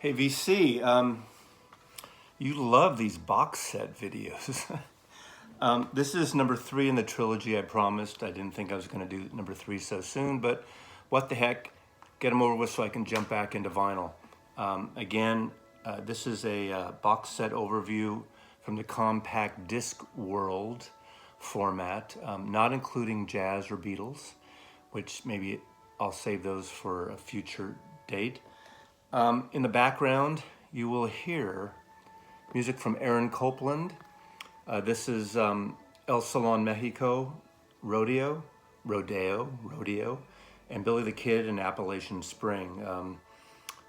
Hey VC, you love these box set videos. This is number 3 in the trilogy. I promised. I didn't think I was going to do number 3 so soon, but what the heck, get them over with so I can jump back into vinyl. This is a box set overview from the compact disc world format, not including jazz or Beatles, which maybe I'll save those for a future date. In the background, you will hear music from Aaron Copland. This is El Salon Mexico, Rodeo, and Billy the Kid and Appalachian Spring,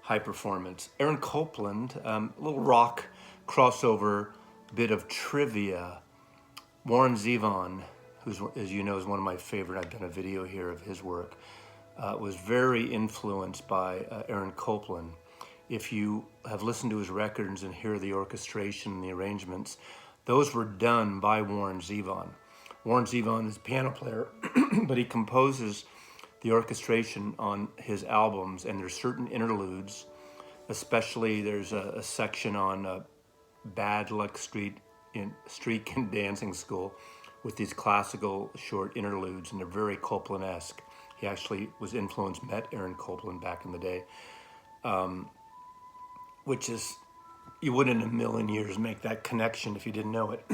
high performance. Aaron Copland, a little rock crossover, bit of trivia. Warren Zevon, who's, as you know, is one of my favorite, I've done a video here of his work, was very influenced by Aaron Copland. If you have listened to his records and hear the orchestration and the arrangements, those were done by Warren Zevon. Warren Zevon is a piano player, but he composes the orchestration on his albums, and there's certain interludes, especially there's a section on Bad Luck Streak in Dancing School with these classical short interludes, and they're very Copland-esque. He actually was influenced, met Aaron Copland back in the day, which is, you wouldn't in a million years make that connection if you didn't know it.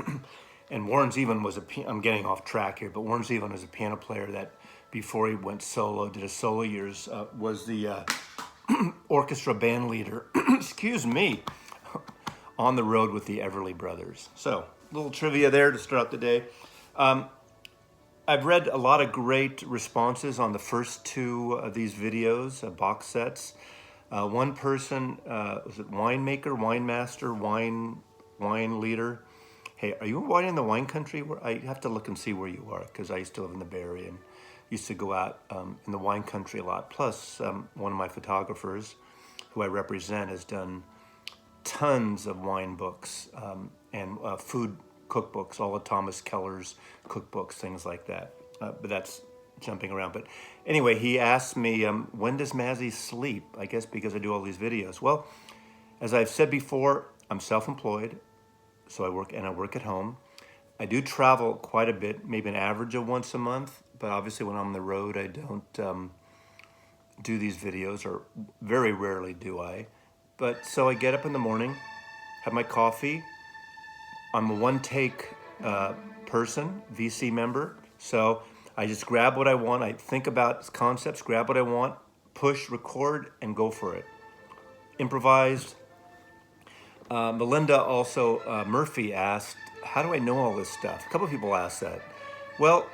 And Warren Zevon was I'm getting off track here, but Warren Zevon is a piano player that before he went solo, did his solo years, was the orchestra band leader, excuse me, on the road with the Everly Brothers. So, a little trivia there to start out the day. I've read a lot of great responses on the first 2 of these videos, box sets. One person, was it winemaster, wine leader? Hey, are you wine in the wine country? I have to look and see where you are, because I used to live in the Bay Area and used to go out in the wine country a lot. Plus, one of my photographers, who I represent, has done tons of wine books and food cookbooks, all of Thomas Keller's cookbooks, things like that. But that's jumping around. But anyway, he asked me, when does Mazzy sleep? I guess because I do all these videos. Well, as I've said before, I'm self-employed, so I work at home. I do travel quite a bit, maybe an average of once a month, but obviously when I'm on the road, I don't do these videos, or very rarely do I. But so I get up in the morning, have my coffee. I'm a one-take person, VC member, so I just grab what I want. I think about concepts, grab what I want, push, record, and go for it. Improvised. Melinda also, Murphy asked, how do I know all this stuff? A couple of people asked that. Well,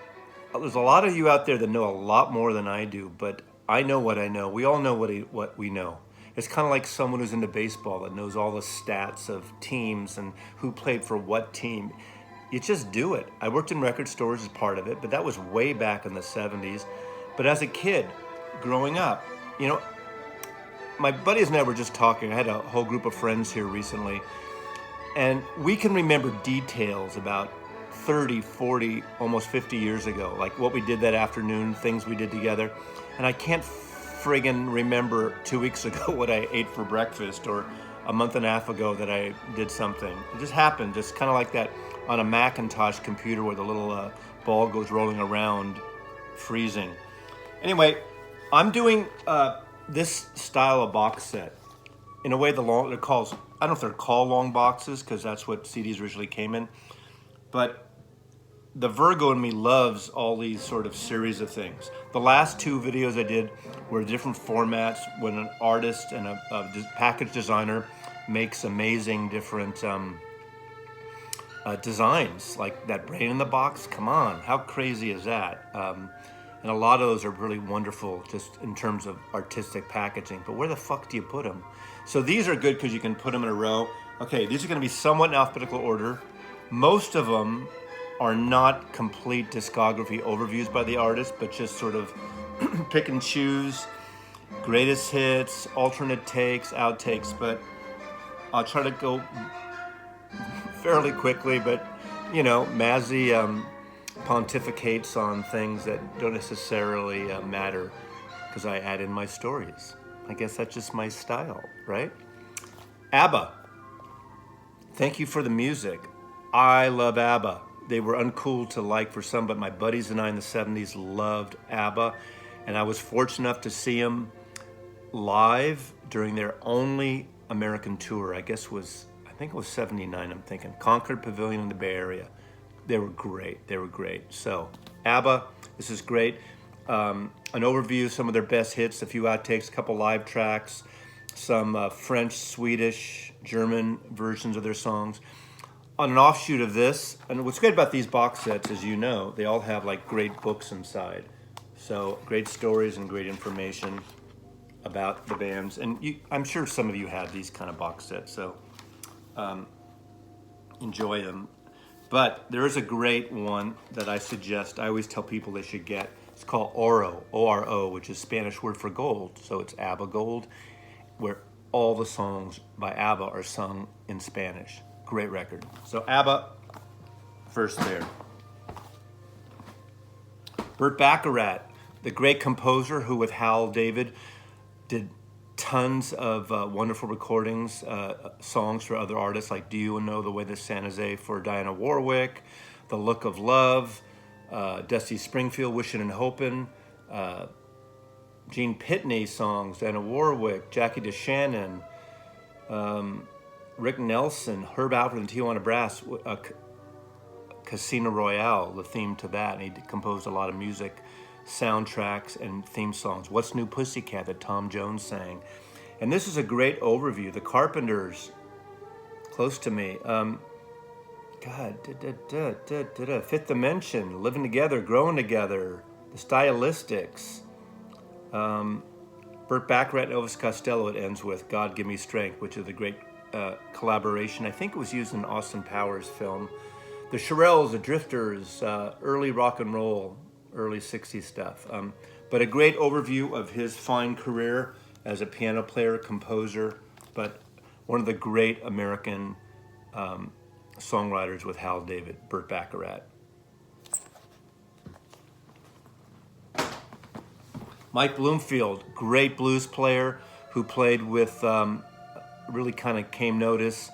there's a lot of you out there that know a lot more than I do, but I know what I know. We all know what we know. It's kind of like someone who's into baseball that knows all the stats of teams and who played for what team. You just do it. I worked in record stores as part of it, but that was way back in the 70s. But as a kid, growing up, you know, my buddies and I were just talking. I had a whole group of friends here recently, and we can remember details about 30, 40, almost 50 years ago, like what we did that afternoon, things we did together. And I can't friggin' remember 2 weeks ago what I ate for breakfast, or a month and a half ago that I did something. It just happened, just kind of like that on a Macintosh computer where the little ball goes rolling around, freezing. Anyway, I'm doing this style of box set. In a way, they're called, I don't know if they're called long boxes, because that's what CDs originally came in, but the Virgo in me loves all these sort of series of things. The last 2 videos I did were different formats when an artist and a package designer makes amazing different designs, like that brain in the box. Come on, how crazy is that? And a lot of those are really wonderful just in terms of artistic packaging, but where the fuck do you put them? So these are good because you can put them in a row. Okay, these are gonna be somewhat in alphabetical order. Most of them are not complete discography overviews by the artist, but just sort of pick and choose, greatest hits, alternate takes, outtakes, but I'll try to go fairly quickly, but you know, Mazzy pontificates on things that don't necessarily matter because I add in my stories. I guess that's just my style, right? ABBA. Thank you for the music. I love ABBA. They were uncool to like for some, but my buddies and I in the 70s loved ABBA. And I was fortunate enough to see them live during their only American tour. I think it was 79, I'm thinking. Concord Pavilion in the Bay Area. They were great. They were great. So, ABBA, this is great. An overview of some of their best hits, a few outtakes, a couple live tracks, some French, Swedish, German versions of their songs. On an offshoot of this, and what's great about these box sets, as you know, they all have like great books inside. So great stories and great information about the bands. And I'm sure some of you have these kind of box sets, so enjoy them. But there is a great one that I suggest, I always tell people they should get. It's called Oro, O-R-O, which is Spanish word for gold. So it's ABBA Gold, where all the songs by ABBA are sung in Spanish. Great record. So ABBA, first there. Burt Bacharach, the great composer who with Hal David did tons of wonderful recordings, songs for other artists like Do You Know the Way to San Jose for Diana Warwick, The Look of Love, Dusty Springfield, Wishin' and Hopin', Gene Pitney songs, Diana Warwick, Jackie DeShannon, Rick Nelson, Herb Alford and Tijuana Brass, Casino Royale, the theme to that. And he composed a lot of music, soundtracks, and theme songs. What's New Pussycat that Tom Jones sang. And this is a great overview. The Carpenters, close to me. Fifth Dimension, Living Together, Growing Together, The Stylistics. Burt Bacharach and Elvis Costello, it ends with God Give Me Strength, which is a great collaboration. I think it was used in Austin Powers' film. The Shirelles, the Drifters, early rock and roll, early 60s stuff. But a great overview of his fine career as a piano player, composer, but one of the great American songwriters with Hal David, Burt Bacharach. Mike Bloomfield, great blues player who played with, really kind of came notice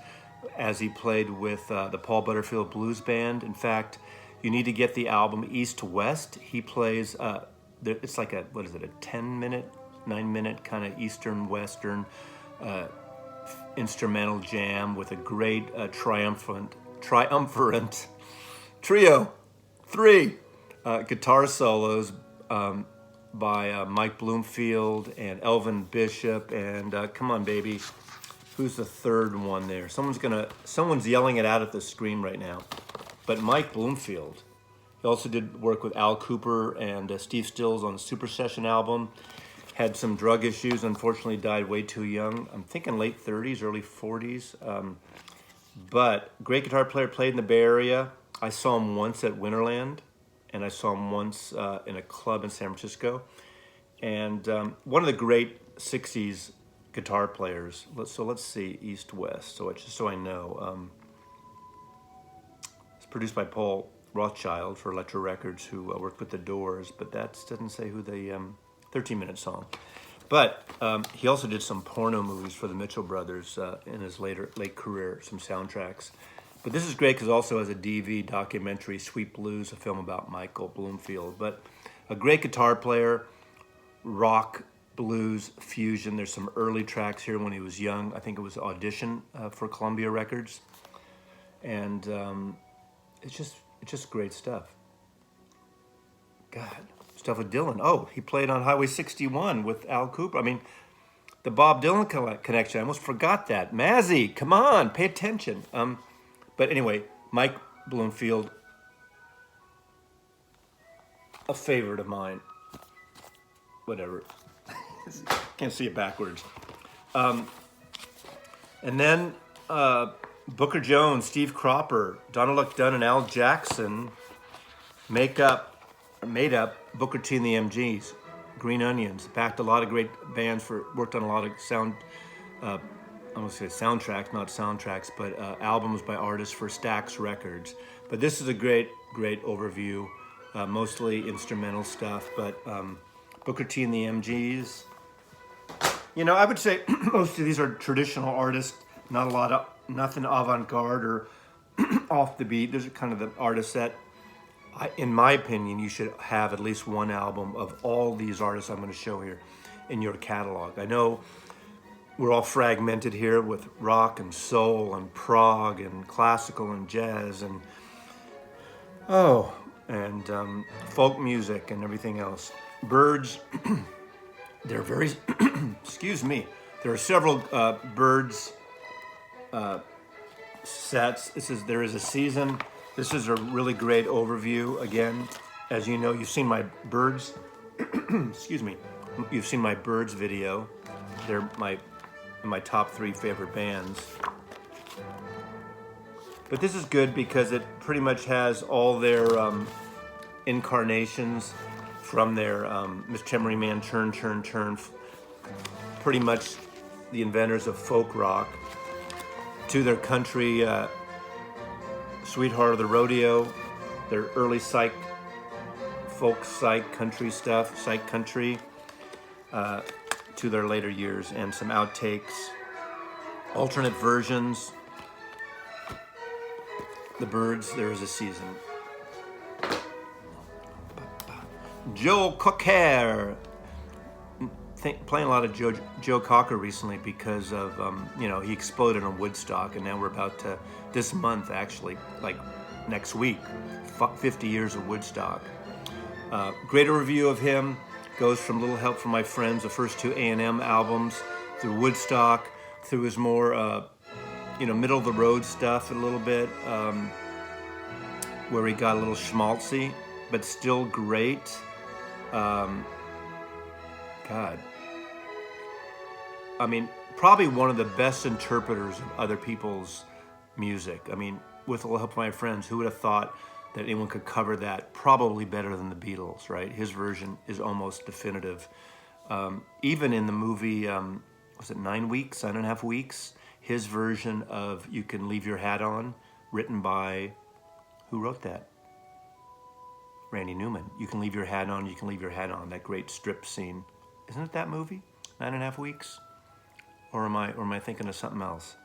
as he played with the Paul Butterfield Blues Band. In fact, you need to get the album East to West. He plays, it's like a 10-minute, 9-minute kind of Eastern-Western instrumental jam with a great triumphant trio, 3 guitar solos by Mike Bloomfield and Elvin Bishop, and come on, baby, who's the third one there? Someone's yelling it out at the screen right now. But Mike Bloomfield. He also did work with Al Cooper and Steve Stills on the Super Session album. Had some drug issues. Unfortunately, died way too young. I'm thinking late 30s, early 40s. But great guitar player, played in the Bay Area. I saw him once at Winterland, and I saw him once in a club in San Francisco. And one of the great 60s guitar players. So let's see, East-West, just so I know. It's produced by Paul Rothchild for Elektra Records, who worked with The Doors, but that doesn't say who the 13-minute song. But he also did some porno movies for the Mitchell Brothers in his late career, some soundtracks. But this is great because it also has a DV documentary, Sweet Blues, a film about Michael Bloomfield. But a great guitar player, rock, blues, fusion. There's some early tracks here when he was young. I think it was Audition for Columbia Records. And it's just great stuff. God, stuff with Dylan. Oh, he played on Highway 61 with Al Cooper. I mean, the Bob Dylan connection. I almost forgot that. Mazzy, come on, pay attention. But anyway, Mike Bloomfield, a favorite of mine. Whatever. Can't see it backwards. And then Booker Jones, Steve Cropper, Donald Luck Dunn, and Al Jackson made up Booker T and the MGs. Green Onions backed a lot of great bands, worked on a lot of I almost say soundtracks, not soundtracks, but albums by artists for Stax Records. But this is a great overview, mostly instrumental stuff. But Booker T and the MGs, I would say most of these are traditional artists, Not a lot of, nothing avant-garde or off the beat. Those are kind of the artists that, in my opinion, you should have at least one album of all these artists I'm going to show here in your catalog. I know we're all fragmented here with rock and soul and prog and classical and jazz and folk music and everything else. Birds, they're very, excuse me, there are several Birds sets. There is a season. This is a really great overview. Again, as you know, you've seen my Birds, excuse me, you've seen my Birds video. They're my top 3 favorite bands. But this is good because it pretty much has all their incarnations from their Miss Memory Man, Turn, Turn, Turn, pretty much the inventors of folk rock, to their country, Sweetheart of the Rodeo, their early folk psych country stuff, psych country, to their later years, and some outtakes, alternate versions. The Birds, There Is a Season. Joe Cocker. Playing a lot of Joe Cocker recently because of, he exploded on Woodstock, and now we're about to, this month actually, like next week, 50 years of Woodstock. Great review of him, goes from Little Help from My Friends, the first 2 A&M albums, through Woodstock, through his more, middle of the road stuff a little bit, where he got a little schmaltzy, but still great. God. I mean, probably one of the best interpreters of other people's music. I mean, with a little help from my friends, who would have thought that anyone could cover that probably better than the Beatles, right? His version is almost definitive. Even in the movie, was it 9 weeks, 9.5 weeks? His version of You Can Leave Your Hat On, written by, who wrote that? Randy Newman. You Can Leave Your Hat On, You Can Leave Your Hat On, that great strip scene. Isn't it that movie? 9.5 weeks? Or am I thinking of something else?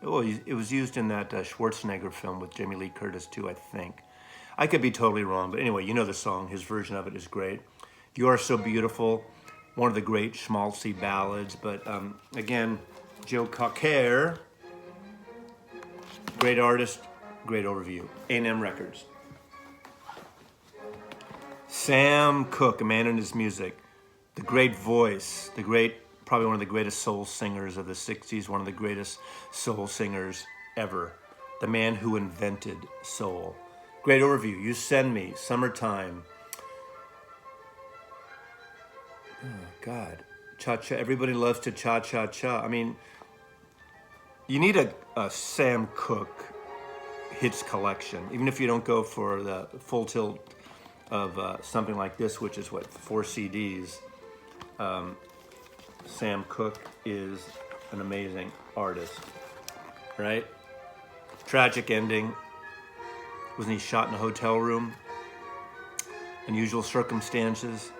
Oh, it was used in that Schwarzenegger film with Jamie Lee Curtis too, I think. I could be totally wrong, but anyway, you know the song. His version of it is great. You Are So Beautiful, one of the great schmaltzy ballads. But again, Joe Cocker, great artist, great overview. A&M Records. Sam Cooke, a man in his music. The great voice, probably one of the greatest soul singers of the 60s, one of the greatest soul singers ever. The man who invented soul. Great overview. You Send Me, Summertime. Oh, God. Cha-cha. Everybody loves to cha-cha-cha. I mean, you need a Sam Cooke hits collection, even if you don't go for the full tilt of something like this, which is, 4 CDs. Sam Cooke is an amazing artist, right? Tragic ending. Wasn't he shot in a hotel room? Unusual circumstances.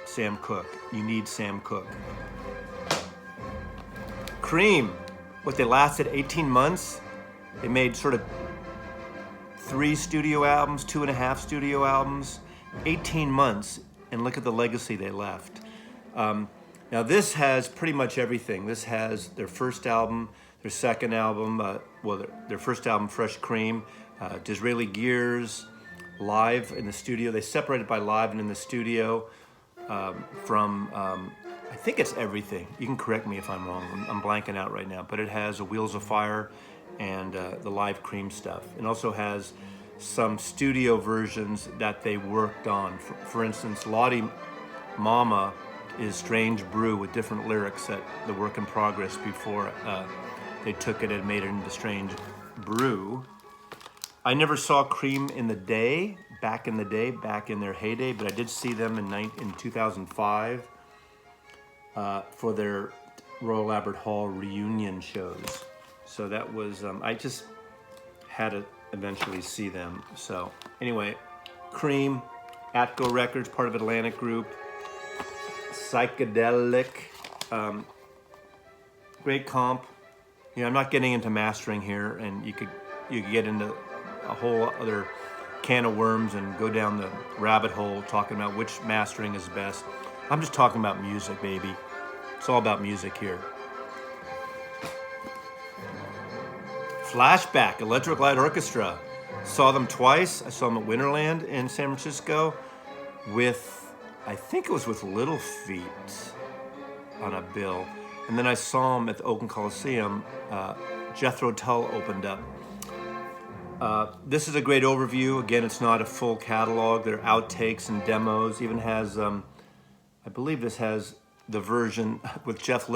Sam Cooke. You need Sam Cooke. Cream. They lasted 18 months. They made sort of 3 studio albums, 2.5 studio albums, 18 months, and look at the legacy they left. Now this has pretty much everything. This has their first album, their second album, their first album, Fresh Cream, Disraeli Gears, live in the studio. They separated by live and in the studio from, I think it's everything. You can correct me if I'm wrong. I'm blanking out right now, but it has a Wheels of Fire and the live Cream stuff. It also has some studio versions that they worked on. For instance, Lottie Mama is Strange Brew with different lyrics at the work in progress before they took it and made it into Strange Brew. I never saw Cream back in their heyday, but I did see them in 2005 for their Royal Albert Hall reunion shows. So that was, I just had to eventually see them. So anyway, Cream, Atco Records, part of Atlantic Group, psychedelic, great comp, I'm not getting into mastering here, and you could get into a whole other can of worms and go down the rabbit hole talking about which mastering is best. I'm just talking about music, baby. It's all about music here. Flashback, Electric Light Orchestra. Saw them twice. I saw them at Winterland in San Francisco with, I think it was with Little Feat on a bill. And then I saw them at the Oakland Coliseum. Jethro Tull opened up. This is a great overview. Again, it's not a full catalog. There are outtakes and demos. Even has, I believe this has the version with Jeff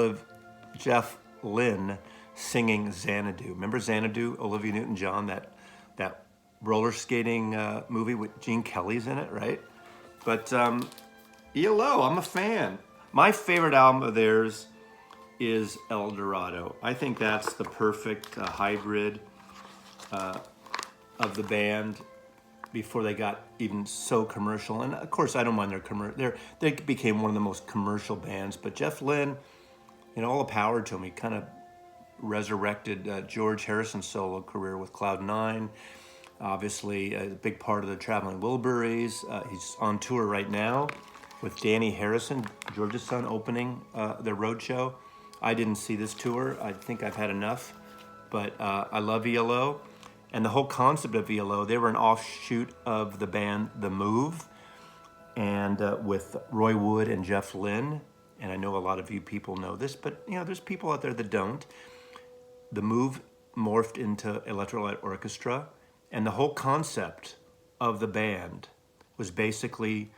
Lynne singing Xanadu. Remember Xanadu, Olivia Newton-John, that roller skating movie with Gene Kelly's in it, right? But ELO, I'm a fan. My favorite album of theirs is El Dorado. I think that's the perfect hybrid of the band before they got even so commercial. And of course, I don't mind their commercial. They became one of the most commercial bands. But Jeff Lynne, all the power to him. He kind of resurrected George Harrison's solo career with Cloud 9. Obviously, a big part of the Traveling Wilburys. He's on tour right now with Danny Harrison, George's son, opening their road show. I didn't see this tour. I think I've had enough. But I love ELO. And the whole concept of ELO, they were an offshoot of the band The Move, and with Roy Wood and Jeff Lynne. And I know a lot of you people know this, but there's people out there that don't. The Move morphed into Electric Light Orchestra, and the whole concept of the band was basically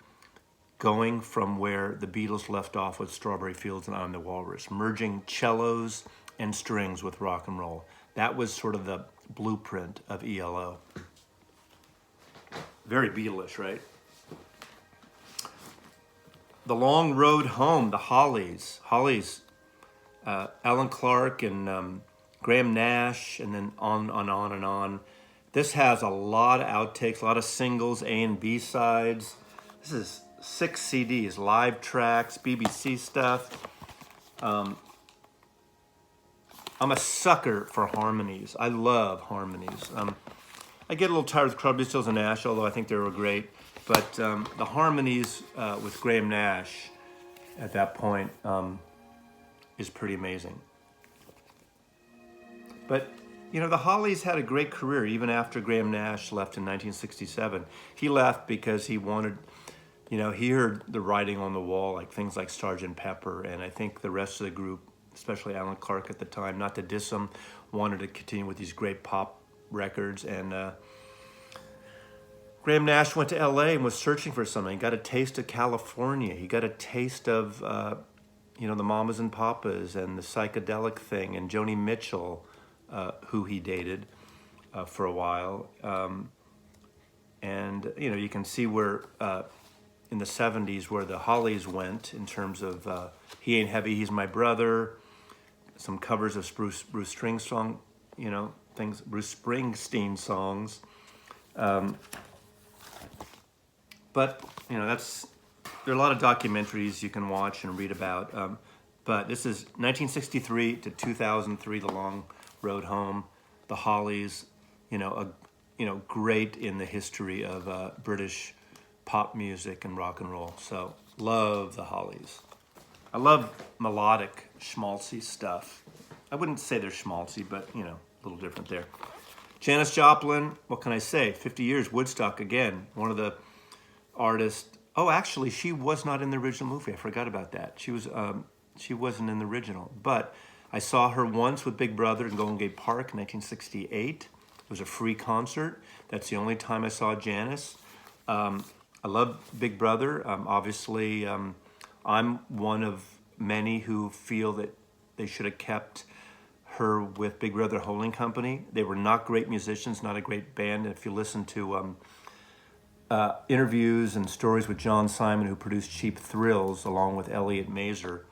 going from where the Beatles left off with Strawberry Fields and I'm the Walrus, merging cellos and strings with rock and roll. That was sort of the blueprint of ELO. Very Beatlish, right? The Long Road Home, the Hollies. Alan Clark and Graham Nash, and then on and on and on. This has a lot of outtakes, a lot of singles, A and B sides. This is 6 CDs, live tracks, BBC stuff. I'm a sucker for harmonies. I love harmonies. I get a little tired with Crosby, Stills and Nash, although I think they were great. But the harmonies with Graham Nash at that point is pretty amazing. But, the Hollies had a great career even after Graham Nash left in 1967. He left because he wanted, he heard the writing on the wall, like things like Sgt. Pepper, and I think the rest of the group, especially Alan Clark at the time, not to diss him, wanted to continue with these great pop records. And Graham Nash went to LA and was searching for something. He got a taste of California. He got a taste of, the Mamas and Papas and the psychedelic thing, and Joni Mitchell, who he dated for a while. And you can see where, in the 70s, where the Hollies went in terms of He Ain't Heavy, He's My Brother, some covers of Bruce Springsteen song, things, Bruce Springsteen songs. But there are a lot of documentaries you can watch and read about. But this is 1963 to 2003, The Long Road Home, the Hollies. Great in the history of British pop music and rock and roll. So love the Hollies. I love melodic, schmaltzy stuff. I wouldn't say they're schmaltzy, but, a little different there. Janis Joplin, what can I say? 50 years, Woodstock again. One of the artists. Oh, actually, she was not in the original movie. I forgot about that. She wasn't in the original. But I saw her once with Big Brother in Golden Gate Park in 1968. It was a free concert. That's the only time I saw Janis. I love Big Brother. Obviously, I'm one of many who feel that they should have kept her with Big Brother Holding Company. They were not great musicians, not a great band. If you listen to interviews and stories with John Simon, who produced Cheap Thrills, along with Elliot Mazer,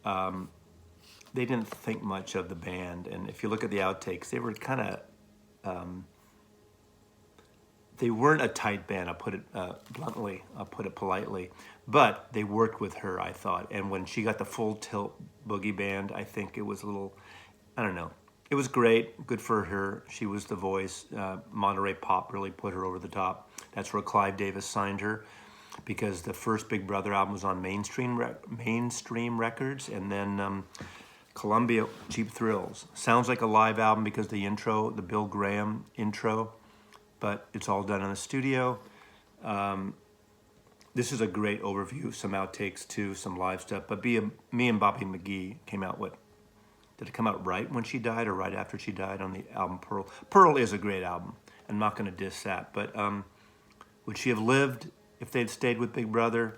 they didn't think much of the band. And if you look at the outtakes, they were kind of... they weren't a tight band, I'll put it bluntly, I'll put it politely. But they worked with her, I thought. And when she got the Full Tilt Boogie Band, I think it was a little, I don't know. it was great. Good for her. She was the voice. Monterey Pop really put her over the top. That's where Clive Davis signed her, because the first Big Brother album was on mainstream records, and then Columbia Cheap Thrills. Sounds like a live album because the intro, the Bill Graham intro, but it's all done in the studio. This is a great overview, some outtakes too, some live stuff. But me and Bobby McGee came out, did it come out right when she died or right after she died on the album Pearl? Pearl is a great album. I'm not going to diss that, but would she have lived if they'd stayed with Big Brother?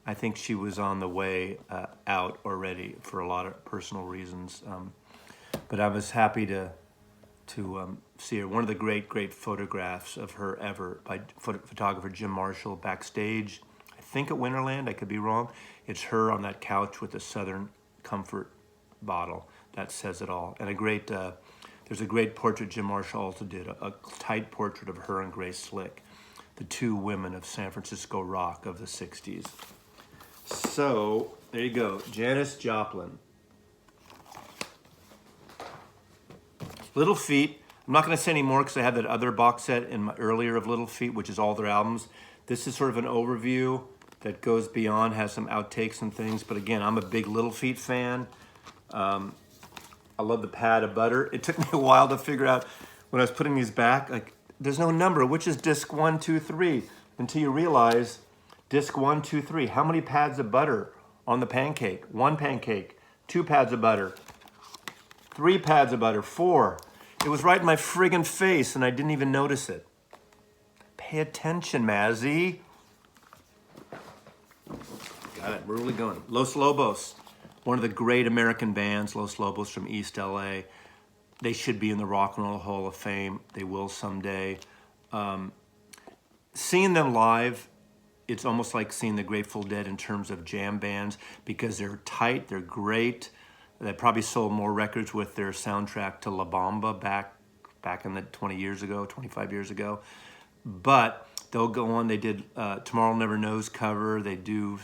I think she was on the way out already for a lot of personal reasons. But I was happy to see her. One of the great photographs of her ever by photographer Jim Marshall backstage, I think at Winterland, I could be wrong. It's her on that couch with a Southern Comfort bottle. That says it all. And there's a great portrait Jim Marshall also did, a tight portrait of her and Grace Slick, the two women of San Francisco rock of the 60s. So, there you go, Janis Joplin. Little Feat. I'm not going to say any more because I had that other box set in my earlier of Little Feat, which is all their albums. This is sort of an overview that goes beyond, has some outtakes and things. But again, I'm a big Little Feat fan. I love the pad of butter. It took me a while to figure out when I was putting these back, like, there's no number, which is disc 1, 2, 3, until you realize disc 1, 2, 3. How many pads of butter on the pancake? 1 pancake, 2 pads of butter, 3 pads of butter, 4. It was right in my friggin' face and I didn't even notice it. Pay attention, Mazzy. Got it, we're really going. Los Lobos, one of the great American bands, Los Lobos from East LA. They should be in the Rock and Roll Hall of Fame. They will someday. Seeing them live, it's almost like seeing the Grateful Dead in terms of jam bands, because they're tight, they're great. They probably sold more records with their soundtrack to La Bamba back in the 25 years ago. But they'll go on. They did Tomorrow Never Knows cover. They do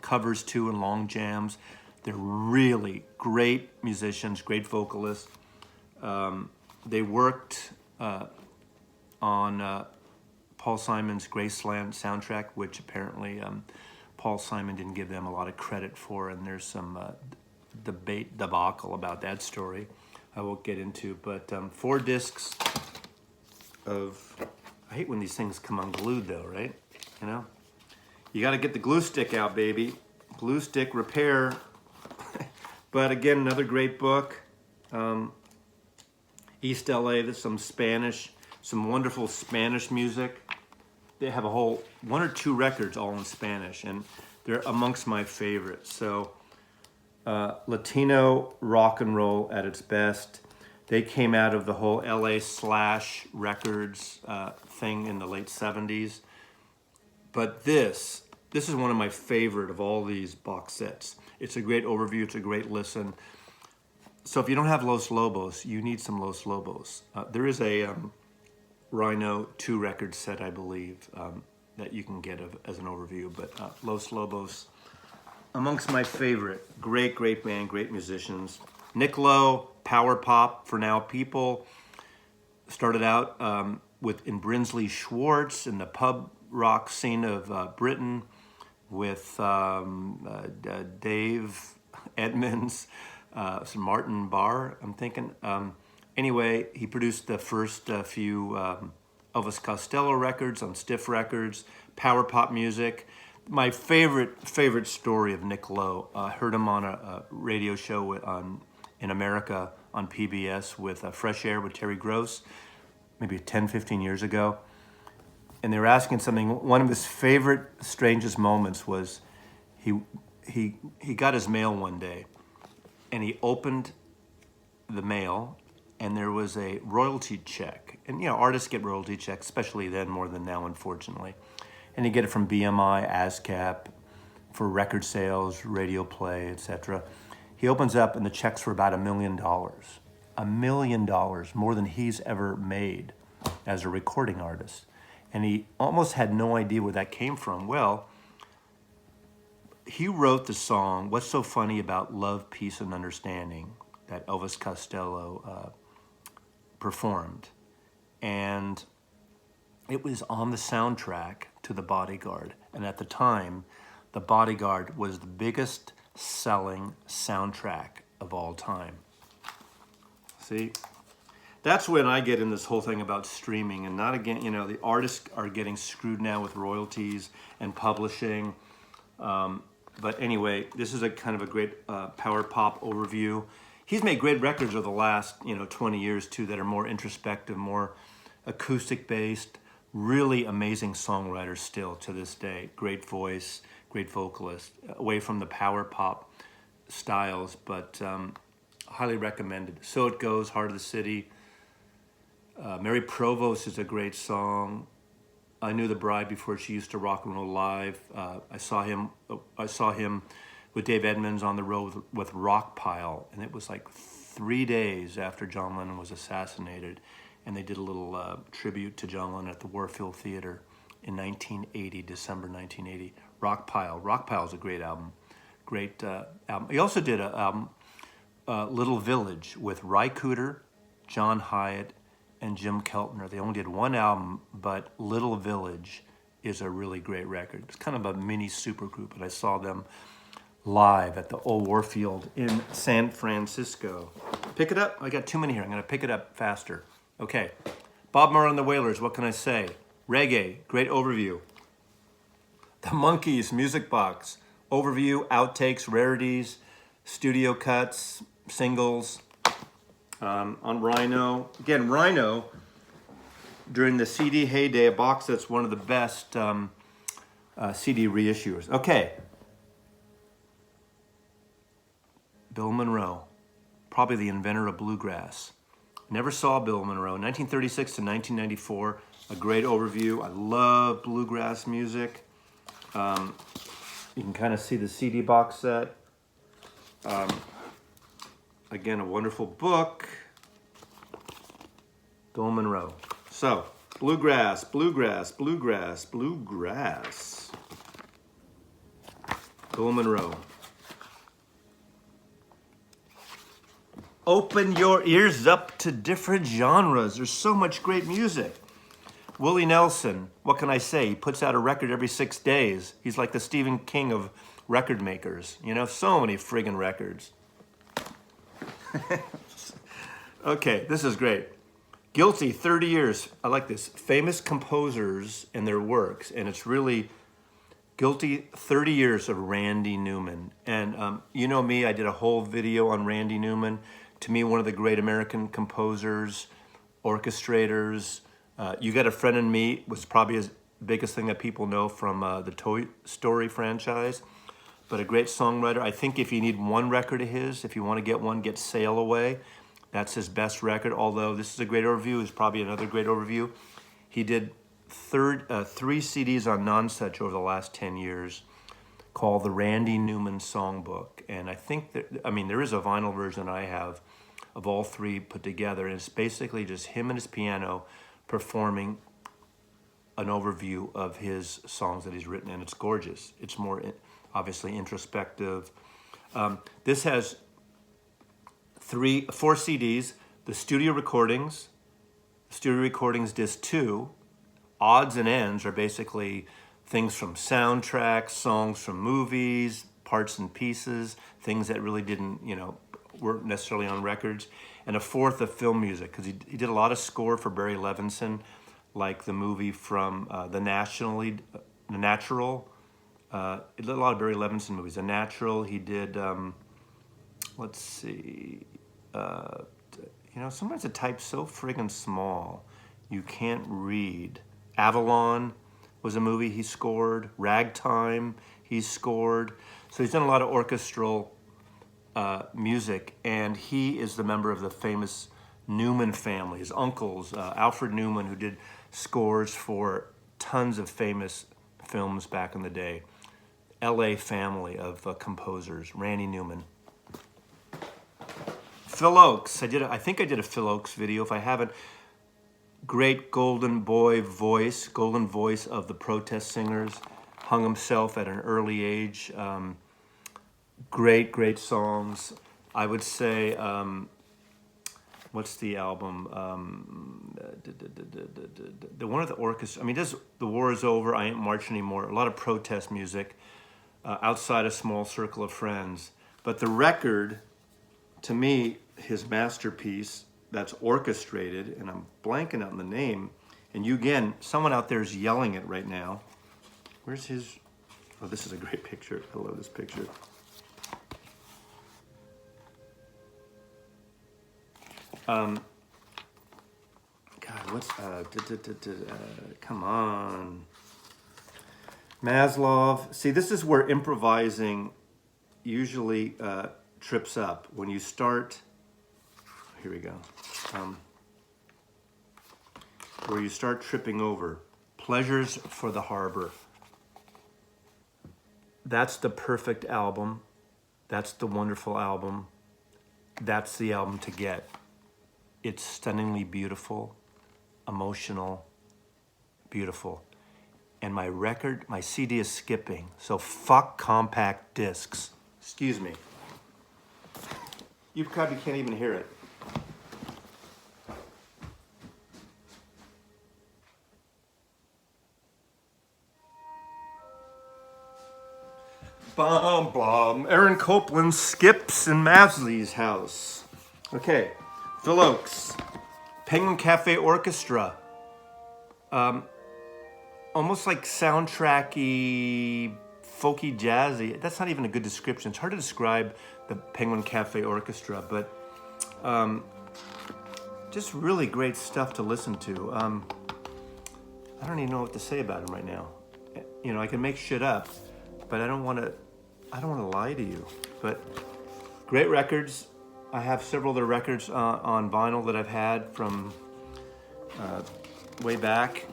covers too and long jams. They're really great musicians, great vocalists. They worked on Paul Simon's Graceland soundtrack, which apparently Paul Simon didn't give them a lot of credit for, and there's some debacle about that story I won't get into. But 4 discs of, I hate when these things come unglued though, right? You know, you got to get the glue stick out, baby. Glue stick repair. But again, another great book. East LA, there's some wonderful Spanish music. They have a whole 1 or 2 records all in Spanish, and they're amongst my favorites. So Latino rock and roll at its best. They came out of the whole LA Slash Records thing in the late 70s. But this is one of my favorite of all these box sets. It's a great overview, it's a great listen. So if you don't have Los Lobos, you need some Los Lobos. There is a Rhino 2 record set, I believe, that you can get as an overview. But Los Lobos, amongst my favorite. Great band, great musicians. Niccolo, power pop for now people. Started out in Brinsley Schwartz in the pub rock scene of Britain with Dave Edmonds, some Martin Barr, I'm thinking. Anyway, he produced the first few Elvis Costello records on Stiff Records, power pop music. My favorite story of Niccolo, heard him on a radio show in America on PBS with Fresh Air with Terry Gross, maybe 10, 15 years ago. And they were asking something. One of his favorite, strangest moments was he got his mail one day, and he opened the mail, and there was a royalty check. And you know, artists get royalty checks, especially then more than now, unfortunately. And you get it from BMI, ASCAP, for record sales, radio play, etc. He opens up, and the check's for about $1 million. $1 million, more than he's ever made as a recording artist. And he almost had no idea where that came from. Well, he wrote the song, What's So Funny About Love, Peace, and Understanding, that Elvis Costello performed. And it was on the soundtrack to The Bodyguard. And at the time, The Bodyguard was the biggest selling soundtrack of all time. See? That's when I get in this whole thing about streaming, and not again, the artists are getting screwed now with royalties and publishing. But anyway, this is a kind of a great power pop overview. He's made great records over the last 20 years too that are more introspective, more acoustic based. Really amazing songwriter still to this day. Great voice, great vocalist. Away from the power pop styles, but highly recommended. So It Goes, Heart of the City. Mary Provost is a great song. I Knew the Bride Before She Used to Rock and Roll Live. I saw him with Dave Edmunds on the road with Rockpile, and it was like 3 days after John Lennon was assassinated, and they did a little tribute to John Lennon at the Warfield Theater in 1980, December 1980. Rockpile is a great album. Great album. He also did an album, Little Village, with Ry Cooder, John Hyatt, and Jim Keltner. They only did one album, but Little Village is a really great record. It's kind of a mini supergroup, but I saw them live at the old Warfield in San Francisco. Pick it up. I got too many here. I'm going to pick it up faster. Okay. Bob Marley and the Wailers, what can I say? Reggae, great overview. The Monkees, Music Box, overview, outtakes, rarities, studio cuts, singles. On Rhino. Again, Rhino, during the CD heyday, a box that's one of the best CD reissuers. Okay. Bill Monroe, probably the inventor of bluegrass. Never saw Bill Monroe. 1936 to 1994, a great overview. I love bluegrass music. You can kind of see the CD box set. Again, a wonderful book. Bill Monroe. So, bluegrass, bluegrass, bluegrass, bluegrass. Bill Monroe. Open your ears up to different genres. There's so much great music. Willie Nelson, what can I say? He puts out a record every 6 days. He's like the Stephen King of record makers. So many friggin' records. Okay, this is great. Guilty, 30 years. I like this. Famous composers and their works. And it's really Guilty, 30 years of Randy Newman. And you know me, I did a whole video on Randy Newman. To me, one of the great American composers, orchestrators. You Got a Friend in Me was probably his biggest thing that people know from the Toy Story franchise. But a great songwriter. I think if you need one record of his, if you want to get one, get Sail Away. That's his best record, although this is a great overview. It's probably another great overview. He did 3 CDs on Non-Such over the last 10 years called the Randy Newman Songbook. And I think there is a vinyl version I have of all 3 put together. And it's basically just him and his piano performing an overview of his songs that he's written. And it's gorgeous. It's more obviously introspective. This has 4 CDs, the studio recordings disc 2, odds and ends are basically things from soundtracks, songs from movies, parts and pieces, things that really weren't necessarily on records, and a 4th of film music, because he did a lot of score for Barry Levinson, like the movie from The Natural. He did a lot of Barry Levinson movies. The Natural, he did, let's see, sometimes the type's so friggin' small, you can't read. Avalon was a movie he scored. Ragtime, he scored. So he's done a lot of orchestral music, and he is the member of the famous Newman family. His uncles, Alfred Newman, who did scores for tons of famous films back in the day. LA family of composers. Randy Newman. Phil Ochs. I think I did a Phil Ochs video. If I haven't, great golden voice of the protest singers. Hung himself at an early age. Great songs. I would say what's the album? The one of the orchestra. I mean, this The War Is Over, I Ain't March Anymore. A lot of protest music, Outside a Small Circle of Friends. But the record, to me, his masterpiece that's orchestrated, and I'm blanking on the name. And you again, someone out there is yelling it right now. Where's his? Oh, this is a great picture. I love this picture. God, what's come on, Maslov. See, this is where improvising usually trips up. When you start, here we go, where you start tripping over. Pleasures for the Harbor. That's the perfect album. That's the wonderful album. That's the album to get. It's stunningly beautiful, emotional, beautiful. And my record, my CD is skipping. So fuck compact discs. Excuse me. You probably can't even hear it. Bum, blum. Aaron Copland skips in Mavsley's house. Okay, Phil Ochs, Penguin Cafe Orchestra. Almost like soundtracky, folky, jazzy. That's not even a good description. It's hard to describe the Penguin Cafe Orchestra, but just really great stuff to listen to. I don't even know what to say about him right now. You know, I can make shit up, but I don't want to lie to you. But great records. I have several of their records on vinyl that I've had from way back.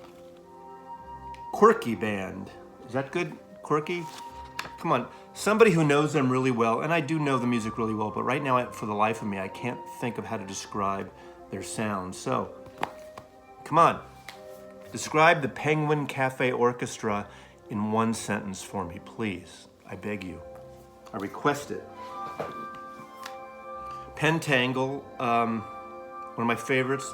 Quirky Band. Is that good? Quirky? Come on. Somebody who knows them really well, and I do know the music really well, but right now, for the life of me, I can't think of how to describe their sound. So, come on. Describe the Penguin Cafe Orchestra in one sentence for me, please. I beg you. I request it. Pentangle, one of my favorites.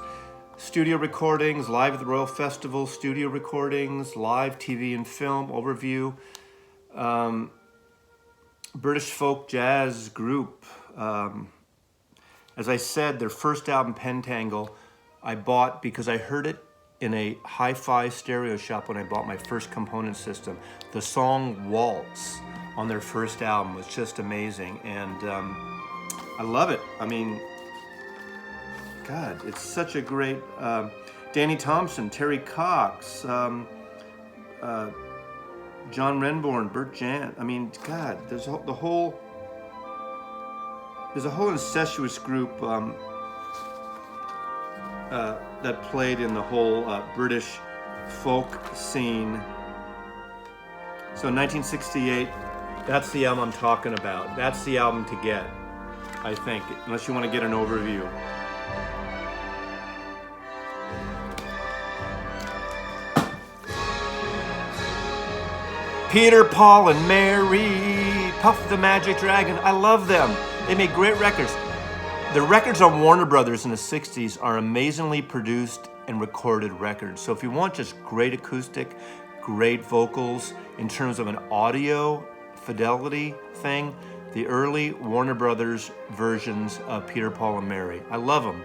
Studio recordings, live at the Royal Festival, studio recordings, live TV and film overview. British folk jazz group. As I said, their first album, Pentangle, I bought because I heard it in a hi-fi stereo shop when I bought my first component system. The song Waltz on their first album was just amazing, and I love it. I mean, God, it's such a great... Danny Thompson, Terry Cox, John Renbourn, Bert Jant. I mean, God, there's a whole incestuous group that played in the whole British folk scene. So 1968, that's the album I'm talking about. That's the album to get, I think, unless you want to get an overview. Peter, Paul, and Mary, Puff the Magic Dragon. I love them. They made great records. The records on Warner Brothers in the 60s are amazingly produced and recorded records. So if you want just great acoustic, great vocals in terms of an audio fidelity thing, the early Warner Brothers versions of Peter, Paul, and Mary. I love them.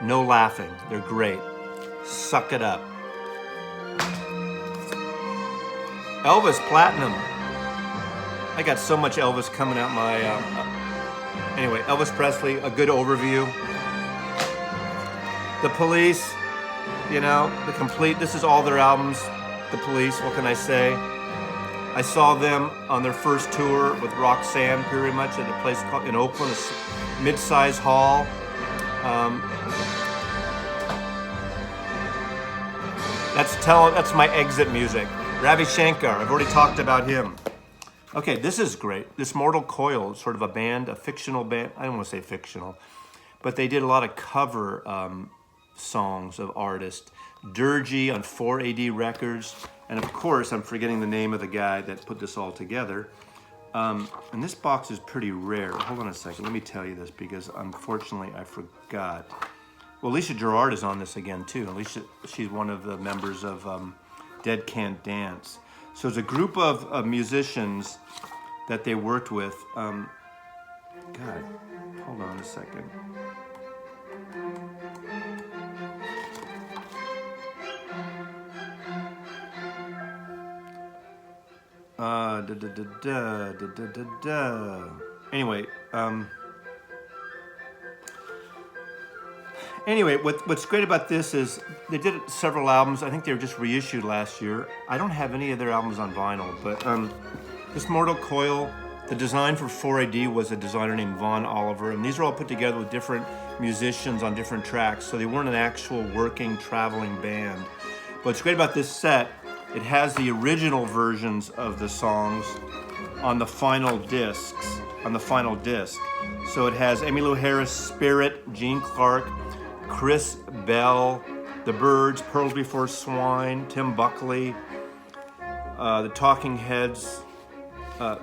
No laughing. They're great. Suck it up. Elvis Platinum. I got so much Elvis coming out my... Anyway, Elvis Presley, a good overview. The Police, you know, the complete... This is all their albums. The Police, what can I say? I saw them on their first tour with Roxanne, pretty much, at a place called in Oakland, a mid-size hall. That's my exit music. Ravi Shankar, I've already talked about him. Okay, this is great. This Mortal Coil, sort of a band, a fictional band. I don't want to say fictional, but they did a lot of cover songs of artists. Durgy on 4AD Records. And of course, I'm forgetting the name of the guy that put this all together. And this box is pretty rare. Hold on a second, let me tell you this, because unfortunately I forgot. Well, Alicia Gerard is on this again too. Alicia, she's one of the members of Dead Can't Dance. So it's a group of musicians that they worked with. God, hold on a second. Anyway, what's great about this is they did several albums. I think they were just reissued last year. I don't have any of their albums on vinyl, but this Mortal Coil, the design for 4AD was a designer named Vaughn Oliver, and these are all put together with different musicians on different tracks, so they weren't an actual working, traveling band. What's great about this set, it has the original versions of the songs on the final disc. So it has Emmylou Harris, Spirit, Gene Clark, Chris Bell, The Byrds, Pearls Before Swine, Tim Buckley, the Talking Heads,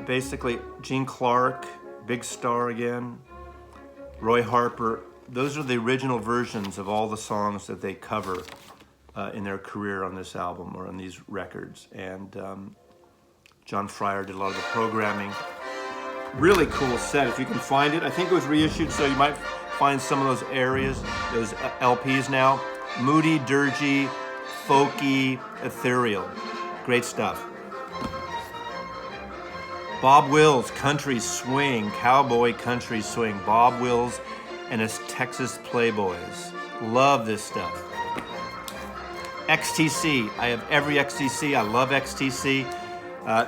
basically Gene Clark, Big Star again, Roy Harper. Those are the original versions of all the songs that they cover in their career on this album or on these records. And John Fryer did a lot of the programming. Really cool set, if you can find it. I think it was reissued, so you might find some of those areas, those LPs now. Moody, dirgy, folky, ethereal. Great stuff. Bob Wills, country swing, cowboy country swing. Bob Wills and his Texas Playboys. Love this stuff. XTC, I have every XTC, I love XTC.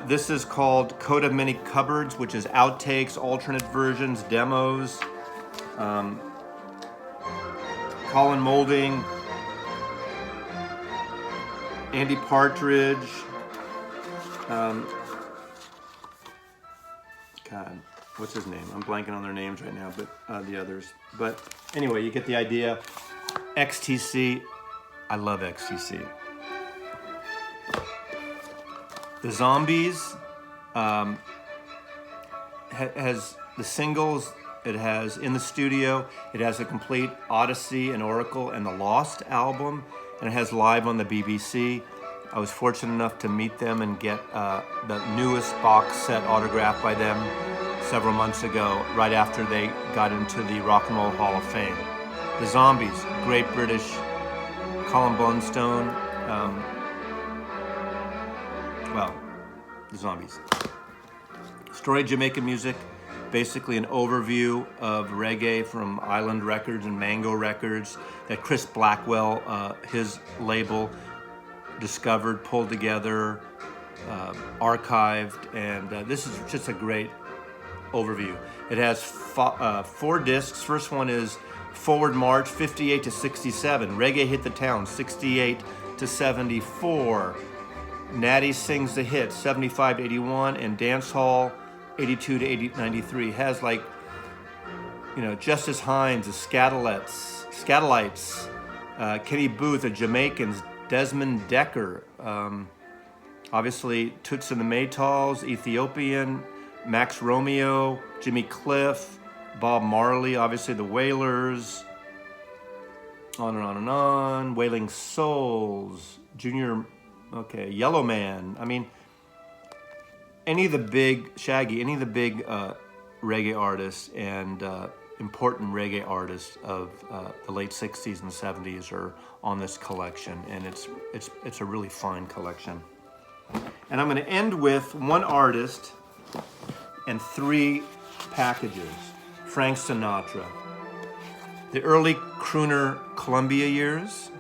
This is called Coat of Many Cupboards, which is outtakes, alternate versions, demos. Colin Moulding, Andy Partridge. God, what's his name? I'm blanking on their names right now, but the others. But anyway, you get the idea. XTC, I love XTC. The Zombies has the singles. It has In the Studio. It has a complete Odyssey and Oracle and the Lost album, and it has live on the BBC. I was fortunate enough to meet them and get the newest box set autographed by them several months ago, right after they got into the Rock and Roll Hall of Fame. The Zombies, great British. Colin Blunstone, the Zombies. Story Jamaican music, basically an overview of reggae from Island Records and Mango Records that Chris Blackwell, his label, discovered, pulled together, archived, and this is just a great overview. It has 4 discs. First one is Forward March, 58 to 67. Reggae Hit the Town, 68 to 74. Natty Sings the Hits, 75 to 81. And Dance Hall, 82 to 93. Has Justice Hines, the Scatolites, Kenny Booth, the Jamaicans, Desmond Decker, obviously Toots and the Maytals, Ethiopian, Max Romeo, Jimmy Cliff, Bob Marley, obviously the Wailers, on and on and on, Wailing Souls, Junior, Yellow Man. I mean, any of the big, Shaggy, any of the big reggae artists and important reggae artists of the late 60s and 70s are on this collection, and it's a really fine collection. And I'm going to end with one artist and 3 packages. Frank Sinatra. The early crooner Columbia years.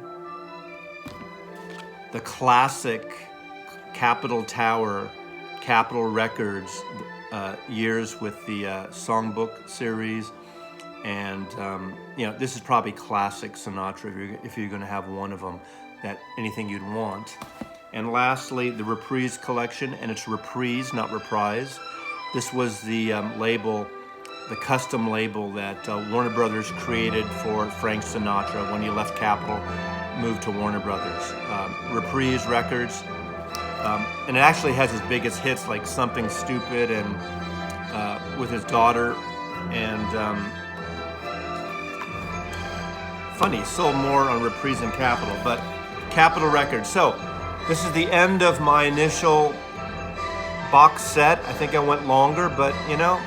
The classic Capitol Tower, Capitol Records years with the songbook series. And, this is probably classic Sinatra if you're going to have one of them, that anything you'd want. And lastly, the Reprise collection, and it's Reprise, not Reprise. This was the label, the custom label that Warner Brothers created for Frank Sinatra when he left Capitol, moved to Warner Brothers. Reprise Records. And it actually has his biggest hits like Something Stupid and with his daughter, and Funny, sold more on Reprise than Capitol, but Capitol Records. So this is the end of my initial box set. I think I went longer, but you know,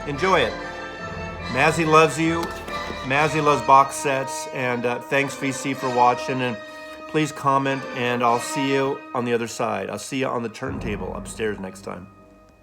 enjoy it. Mazzy loves you. Mazzy loves box sets, and thanks VC for watching, and please comment, and I'll see you on the other side. I'll see you on the turntable upstairs next time.